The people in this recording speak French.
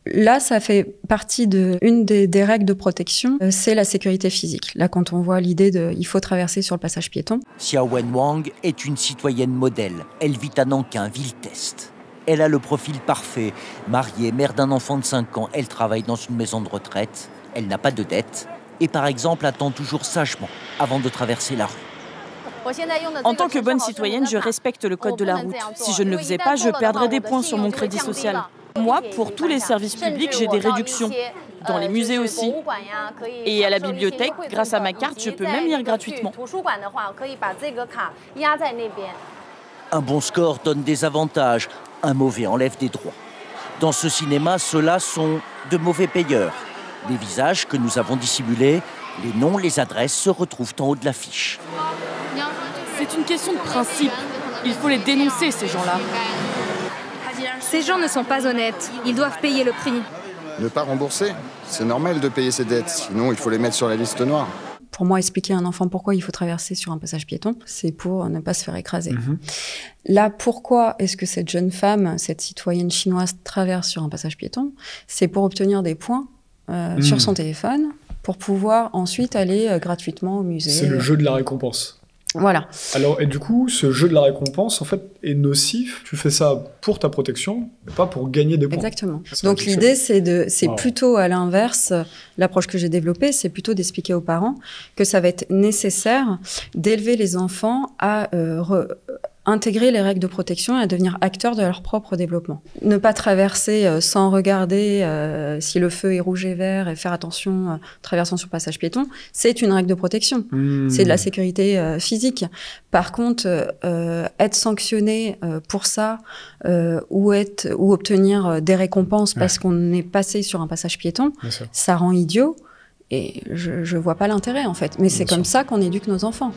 Là, ça fait partie une des règles de protection, c'est la sécurité physique. Là, quand on voit l'idée il faut traverser sur le passage piéton. Xiao Wenwang est une citoyenne modèle. Elle vit à Nankin, ville test. Elle a le profil parfait. Mariée, mère d'un enfant de 5 ans, elle travaille dans une maison de retraite. Elle n'a pas de dette. Et par exemple, attend toujours sagement avant de traverser la rue. En tant que bonne citoyenne, je respecte le code de la route. Si je ne le faisais pas, je perdrais des points sur mon crédit social. Moi, pour tous les services publics, j'ai des réductions. Dans les musées aussi. Et à la bibliothèque, grâce à ma carte, je peux même lire gratuitement. Un bon score donne des avantages, un mauvais enlève des droits. Dans ce cinéma, ceux-là sont de mauvais payeurs. Les visages que nous avons dissimulés, les noms, les adresses se retrouvent en haut de l'affiche. C'est une question de principe. Il faut les dénoncer, ces gens-là. Ces gens ne sont pas honnêtes. Ils doivent payer le prix. Ne pas rembourser, c'est normal de payer ses dettes. Sinon, il faut les mettre sur la liste noire. Pour moi, expliquer à un enfant pourquoi il faut traverser sur un passage piéton, c'est pour ne pas se faire écraser. Là, pourquoi est-ce que cette jeune femme, cette citoyenne chinoise, traverse sur un passage piéton? C'est pour obtenir des points sur son téléphone, pour pouvoir ensuite aller gratuitement au musée. C'est le jeu de la récompense. Voilà. Alors, et du coup, ce jeu de la récompense, en fait, est nocif. Tu fais ça pour ta protection, mais pas pour gagner des points. Exactement. Donc l'idée, c'est plutôt à l'inverse. L'approche que j'ai développée, c'est plutôt d'expliquer aux parents que ça va être nécessaire d'élever les enfants à intégrer les règles de protection et à devenir acteurs de leur propre développement. Ne pas traverser sans regarder si le feu est rouge et vert et faire attention traversant sur le passage piéton, c'est une règle de protection. C'est de la sécurité physique. Par contre, être sanctionné pour ça ou obtenir des récompenses parce qu'on est passé sur un passage piéton, ça rend idiot et je vois pas l'intérêt en fait. Mais c'est comme ça qu'on éduque nos enfants.